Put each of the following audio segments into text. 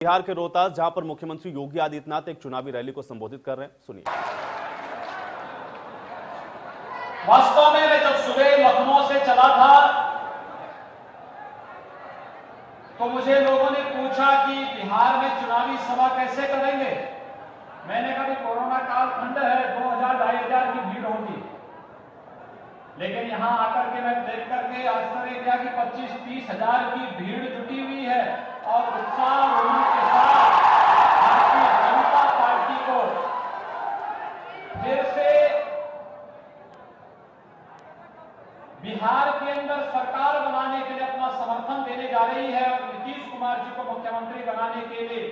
बिहार के रोहतास, जहां पर मुख्यमंत्री योगी आदित्यनाथ एक चुनावी रैली को संबोधित कर रहे हैं, सुनिए। वास्तव में मैं जब सुबह लखनऊ से चला था तो मुझे लोगों ने पूछा कि बिहार में चुनावी सभा कैसे करेंगे। मैंने कहा कि कोरोना काल खंड है, 2000-2500 की भीड़ होगी, लेकिन यहां आकर के मैं देख करके आश्चर्य किया कि 25-30 हजार की भीड़ जुटी हुई है और उत्साह उमंग के साथ भारतीय जनता पार्टी को फिर से बिहार के अंदर सरकार बनाने के लिए अपना समर्थन देने जा रही है और नीतीश कुमार जी को मुख्यमंत्री बनाने के लिए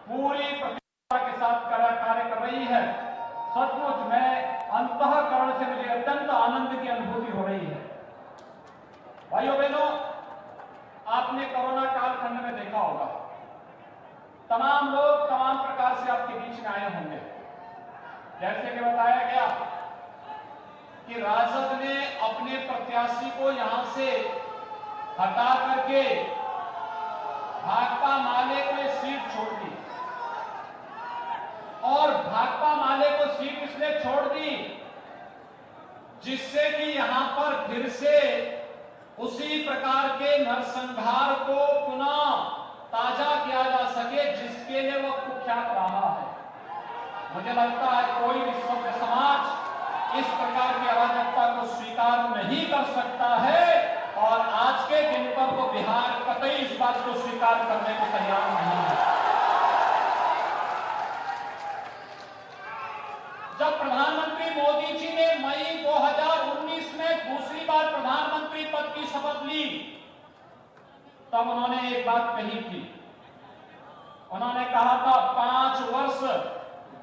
पूरी प्रतिबद्धता के साथ कार्य कर रही है। सचमुच मैं अंतःकरण से मुझे अत्यंत आनंद की अनुभूति हो रही है। भाइयों बहनों, आपने कोरोना कालखंड में देखा होगा, तमाम लोग तमाम प्रकार से आपके बीच में आए होंगे। जैसे कि बताया गया कि राजद ने अपने प्रत्याशी को यहां से हटा करके भाकपा माले को सीट छोड़ दी और भाकपा माले को सीट इसने छोड़ दी जिससे कि यहां पर फिर से उसी प्रकार के नरसंहार को पुनः ताजा किया जा सके जिसके लिए वह कुख्यात रहा है। मुझे लगता है कोई भी सभ्य समाज इस प्रकार की अराजकता को स्वीकार नहीं कर सकता है और आज के दिन पर तो बिहार कतई इस बात को स्वीकार करने को तैयार नहीं है। जब प्रधानमंत्री मोदी जी ने मई 2019 में दूसरी बार प्रधानमंत्री पद की शपथ ली, तब उन्होंने एक बात कही थी। उन्होंने कहा था 5 वर्ष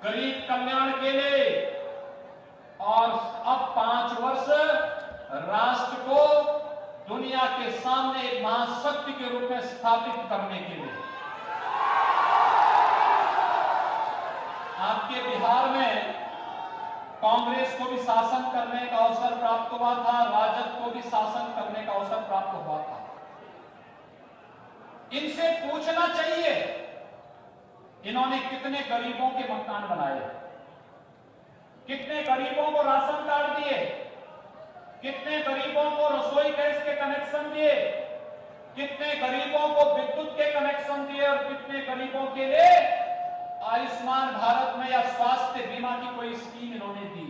गरीब कल्याण के लिए और अब 5 वर्ष राष्ट्र को दुनिया के सामने एक महाशक्ति के रूप में स्थापित करने के लिए। आपके बिहार में कांग्रेस को भी शासन करने का अवसर प्राप्त हुआ था, राजद को भी शासन करने का अवसर प्राप्त हुआ था। इनसे पूछना चाहिए इन्होंने कितने गरीबों के मकान बनाए, कितने गरीबों को राशन कार्ड दिए, कितने गरीबों को रसोई गैस के कनेक्शन दिए, कितने गरीबों को विद्युत के कनेक्शन दिए और कितने गरीबों के लिए आयुष्मान भारत में या स्वास्थ्य बीमा की कोई स्कीम इन्होंने दी।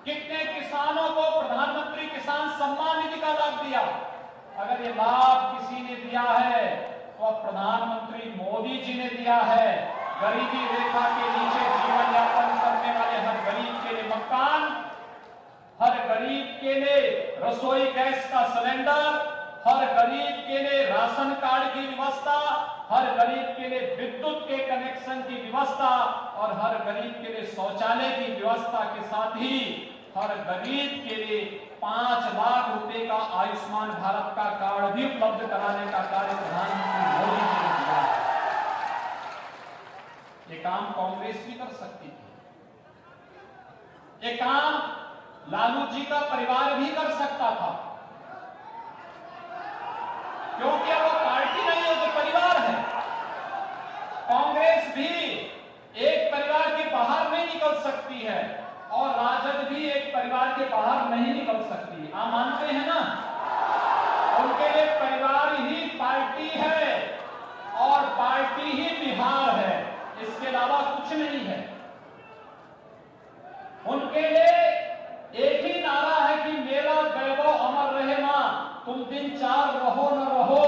कितने किसानों को प्रधानमंत्री किसान सम्मान निधि का लाभ दिया। अगर ये लाभ किसी ने दिया है तो अब प्रधानमंत्री मोदी जी ने दिया है। गरीबी रेखा के नीचे जीवन यापन करने वाले हर गरीब के लिए मकान, हर गरीब के लिए रसोई गैस का सिलेंडर, हर गरीब के लिए राशन कार्ड की व्यवस्था, हर गरीब के लिए विद्युत के कनेक्शन की व्यवस्था और हर गरीब के लिए शौचालय की व्यवस्था के साथ ही हर गरीब के लिए 5 लाख रुपए का आयुष्मान भारत का कार्ड भी उपलब्ध कराने का कार्य प्रधानमंत्री मोदी जी ने किया है। ये काम कांग्रेस भी कर सकती थी, ये काम लालू जी का परिवार भी कर सकता था, क्योंकि वो पार्टी नहीं है, तो परिवार है। कांग्रेस भी एक परिवार के बाहर नहीं निकल सकती है और राजद भी एक परिवार के बाहर नहीं निकल सकती। आप मानते हैं ना? उनके लिए परिवार ही पार्टी है और पार्टी ही बिहार है, इसके अलावा कुछ नहीं है। उनके लिए एक ही नारा है कि मेरा वैभव अमर रहे मां, तुम दिन 4 रहो न रहो।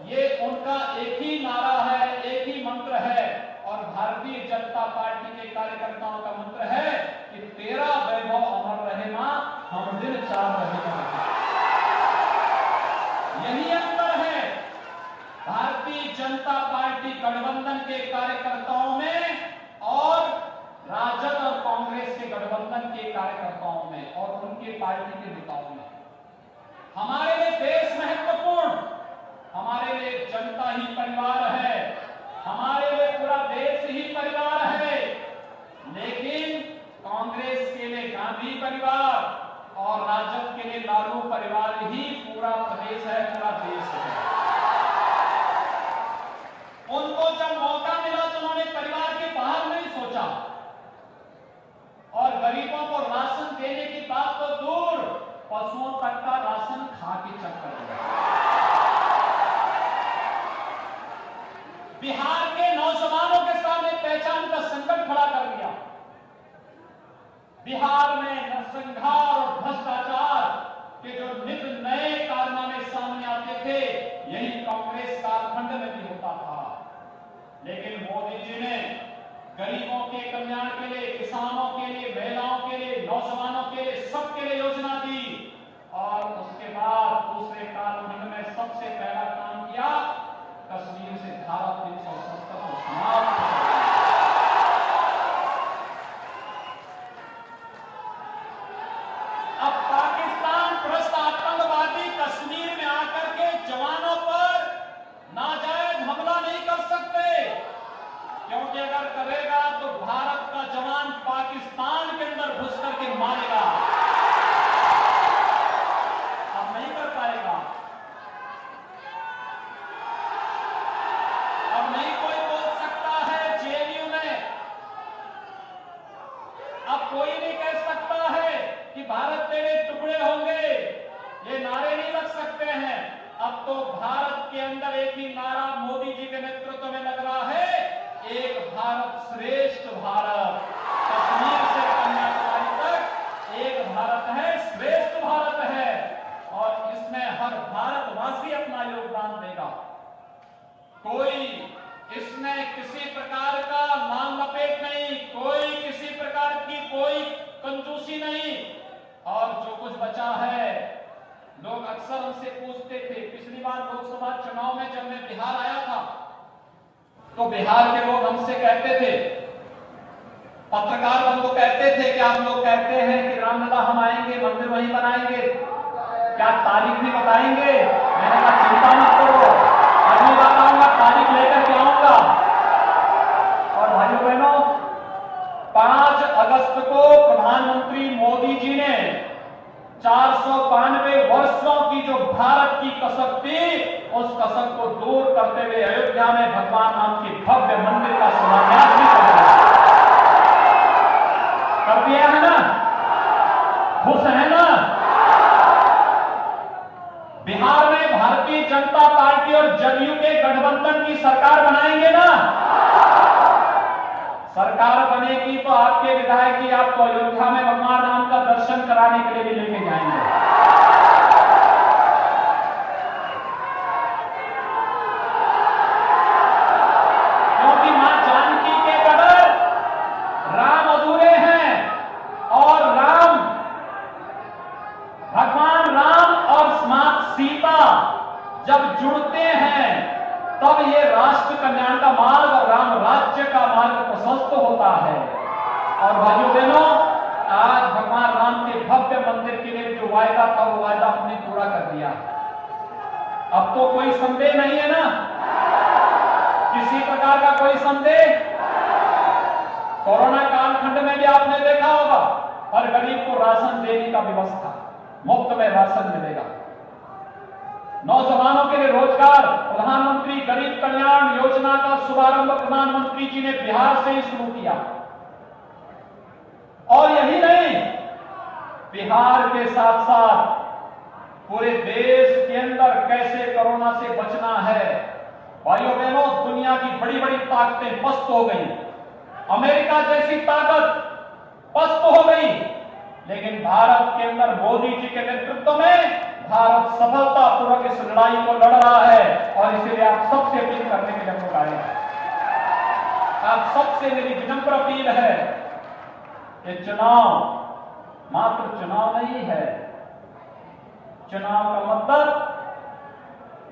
ये उनका एक ही नारा है, एक ही मंत्र है और भारतीय जनता पार्टी के कार्यकर्ताओं का मंत्र है कि तेरा वैभव अमर रहे मां, हम दिन 4 रहेगा। यही अंतर है भारतीय जनता पार्टी गठबंधन के कार्यकर्ताओं में और राजद और कांग्रेस के गठबंधन के कार्यकर्ताओं में और उनके पार्टी के नेताओं में। हमारे लिए देश महत्वपूर्ण, हमारे लिए जनता ही परिवार है, हमारे लिए पूरा देश ही परिवार है, लेकिन कांग्रेस के लिए गांधी परिवार और राजद के लिए लालू परिवार ही पूरा प्रदेश है, पूरा देश है। उन बिहार के नौजवानों के सामने पहचान का संकट खड़ा कर दिया। बिहार में नरसंहार और भ्रष्टाचार के जो नित नए कारनामे सामने आते थे, यही कांग्रेस कालखंड में भी होता था। लेकिन मोदी जी ने गरीबों के कल्याण के लिए, किसानों के लिए, महिलाओं के लिए, नौजवानों के लिए, सबके लिए योजना दी। और उसके बाद दूसरे कालखंड में सबसे पहला काम किया, कश्मीर से धारा 370 को समाप्त किया। अब पाकिस्तान प्रस्त आतंकवादी कश्मीर में आकर के जवानों पर नाजायज हमला नहीं कर सकते, क्योंकि अगर करेगा तो भारत का जवान पाकिस्तान के अंदर घुस करके मारेगा। अब नहीं कर पाएगा। अब नहीं कोई बोल सकता है जेएनयू में, अब कोई नहीं कह सकता है कि भारत तेरे टुकड़े होंगे, ये नारे नहीं लग सकते हैं। अब तो भारत के अंदर एक ही नारा मोदी जी के नेतृत्व में लग रहा है, एक भारत श्रेष्ठ भारत। कश्मीर से कन्याकुमारी तक एक भारत है, श्रेष्ठ भारत है, और इसमें हर भारतवासी अपना योगदान देगा। कोई इसमें किसी प्रकार का नाम लपेट नहीं, कोई किसी प्रकार की कोई कंजूसी नहीं। और जो कुछ बचा है, लोग अक्सर हमसे पूछते थे, पिछली बार लोकसभा चुनाव में जब मैं बिहार आया था तो बिहार के लोग हमसे कहते थे, पत्रकार बंधु कहते थे कि आप लोग कहते हैं कि रामलला हम आएंगे, मंदिर वहीं बनाएंगे, क्या तारीख भी बताएंगे? मैंने कहा चिंता मत करो, अगली बार आऊंगा तारीख लेकर के आऊंगा। और भाइयों बहनों, 5 अगस्त को प्रधानमंत्री मोदी जी ने 492 वर्षों की जो भारत की कसक थी, उस कसक को दूर करते हुए अयोध्या में भगवान राम के भव्य मंदिर का शिलान्यास भी कर दिया है ना? खुश है ना? बिहार में भारतीय जनता पार्टी और जदयू के गठबंधन की सरकार बनाएंगे ना? सरकार बनेगी तो आपके विधायक जी आपको अयोध्या में भगवान राम का दर्शन कराने के लिए भी लेके जाएंगे। क्योंकि मां जानकी के बगैर राम अधूरे हैं, और राम, भगवान राम और मां सीता जब जुड़ते हैं तब ये राष्ट्र कल्याण का मार्ग और राम राज्य का मार्ग प्रशस्त होता है। और भाइयों बहनों, आज भगवान राम के भव्य मंदिर के लिए जो वायदा था, वो वायदा हमने पूरा कर दिया। अब तो कोई संदेह नहीं है ना? किसी प्रकार का कोई संदेह? कोरोना कालखंड में भी आपने देखा होगा, हर गरीब को राशन देने का व्यवस्था, मुफ्त में राशन मिलेगा। नौजवानों के लिए रोजगार, प्रधानमंत्री गरीब कल्याण योजना का शुभारंभ प्रधानमंत्री जी ने बिहार से ही शुरू किया। और यही नहीं, बिहार के साथ साथ पूरे देश के अंदर कैसे कोरोना से बचना है। भाइयों बहनों, दुनिया की बड़ी बड़ी ताकतें पस्त हो गई, अमेरिका जैसी ताकत पस्त हो गई, लेकिन भारत के अंदर मोदी जी के नेतृत्व में भारत सफलतापूर्वक इस लड़ाई को लड़ रहा है। और इसीलिए आप सबसे अपील करने के लिए हम लोग आए हैं। आप सबसे मेरी विनम्र अपील है कि चुनाव मात्र चुनाव नहीं है। चुनाव का मतलब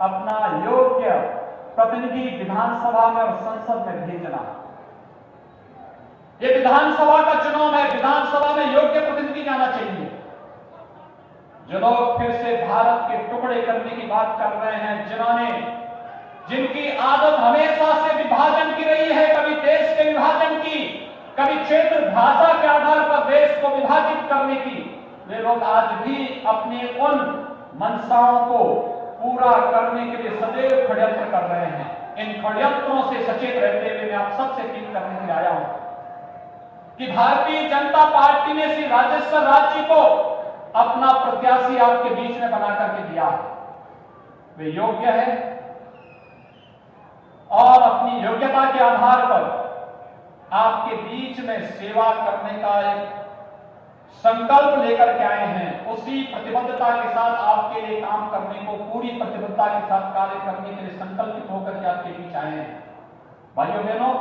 अपना योग्य प्रतिनिधि विधानसभा में और संसद में भेजना। ये विधानसभा का चुनाव है, विधानसभा में योग्य प्रतिनिधि जाना चाहिए। जो लोग फिर से भारत के टुकड़े करने की बात कर रहे हैं, जिनकी आदत हमेशा से विभाजन की रही है, कभी देश के विभाजन की, कभी क्षेत्र भाषा के आधार पर देश को विभाजित करने की, वे लोग आज भी अपने उन मंशाओं को पूरा करने के लिए सदैव षड्यंत्र कर रहे हैं। इन षड्यंत्रों से सचेत रहते हुए मैं आप सबसे अपील करने के लिए आया हूं कि भारतीय जनता पार्टी ने श्री राजेश्वर राज्य को अपना प्रत्याशी आपके बीच में बना करके दिया, वे योग्य है। और अपनी योग्यता के आधार पर आपके बीच में सेवा करने का एक संकल्प लेकर के आए हैं। उसी प्रतिबद्धता के साथ आपके लिए काम करने को, पूरी प्रतिबद्धता के साथ कार्य करने के लिए संकल्पित होकर के आपके बीच आए हैं। भाइयों बहनों,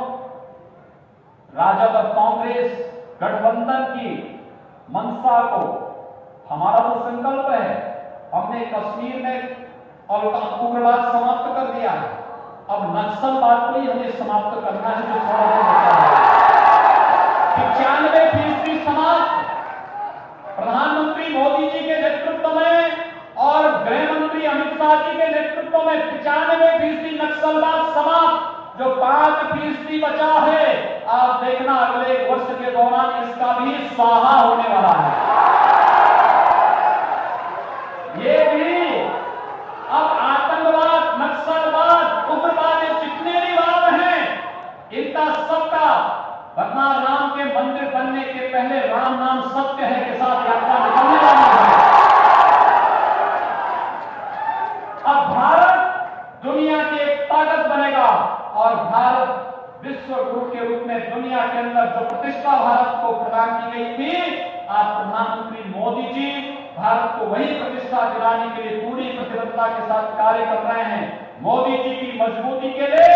राजद और कांग्रेस गठबंधन की मंशा को हमारा तो संकल्प है, हमने कश्मीर में और उग्रवाद समाप्त कर दिया है, अब नक्सलवाद को ही हमें समाप्त करना है जो थोड़ा बहुत बचा है। 95% समाप्त। प्रधानमंत्री मोदी जी के नेतृत्व में और गृह मंत्री अमित शाह जी के नेतृत्व में 95% नक्सलवाद समाप्त। जो 5% बचा है, आप देखना अगले वर्ष के दौरान इसका भी स्वाहा होने वाला है। ये भी अब आतंकवाद, नक्सलवाद, उग्रवाद, जितने भी वाद हैं, इनका सबका भगवान राम के मंदिर बनने के पहले राम नाम सत्य है के साथ यात्रा निकलने वाली है। अब भारत दुनिया की एक ताकत बनेगा और भारत विश्व गुरु के रूप में दुनिया के अंदर जो प्रतिष्ठा भारत को प्रदान की गई थी, आज प्रधानमंत्री मोदी जी भारत को वही प्रतिष्ठा दिलाने के लिए पूरी प्रतिबद्धता के साथ कार्य कर रहे हैं। मोदी जी की मजबूती के लिए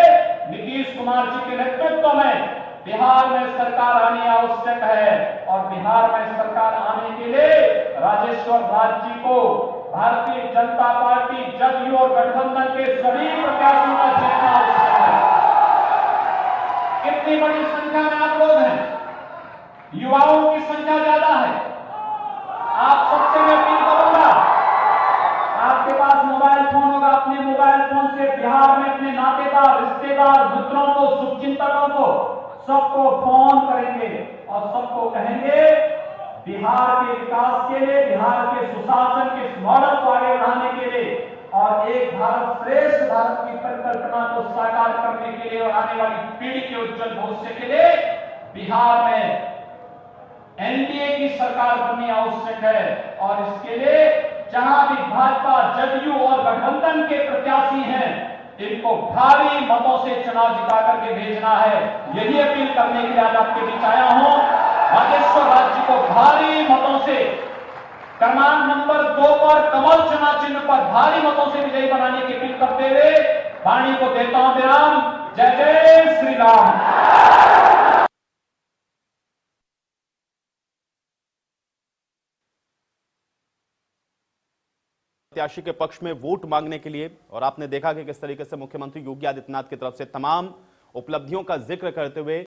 नीतीश कुमार जी के नेतृत्व में बिहार में सरकार आनी आवश्यक है और बिहार में सरकार आने के लिए राजेश्वर राज जी को भारतीय जनता पार्टी, जदयू और गठबंधन के सभी प्रत्याशियों का जीतना आवश्यक है। कितनी बड़ी संख्या में आप लोग हैं, युवाओं की संख्या ज्यादा है। आप सबसे मैं अपील करूंगा, आपके पास मोबाइल फोन होगा, अपने मोबाइल फोन से बिहार में अपने नातेदार, रिश्तेदार, मित्रों को, शुभचिंतकों को सबको फोन करेंगे और सबको कहेंगे बिहार के विकास के लिए, बिहार के सुशासन के इस मॉडल को आगे बढ़ाने के लिए और एक भारत श्रेष्ठ भारत की परिकल्पना को साकार करने के लिए और आने वाली पीढ़ी के उज्जवल भविष्य के लिए बिहार में एनडीए की सरकार बननी आवश्यक है। और इसके लिए जहां भी भाजपा, जदयू और गठबंधन के प्रत्याशी हैं, इनको भारी मतों से चुनाव जिता करके भेजना है। यही अपील करने के लिए आज आपके बीच आया हूं। राजेश्वर राज जी को भारी मतों से क्रमांक नंबर 2 पर कमल चुनाव चिन्ह पर भारी मतों से विजयी बनाने की अपील करते हुए वाणी को देता हूं विराम। जय जय श्री राम। प्रत्याशी के पक्ष में वोट मांगने के लिए, और आपने देखा कि किस तरीके से मुख्यमंत्री योगी आदित्यनाथ की तरफ से तमाम उपलब्धियों का जिक्र करते हुए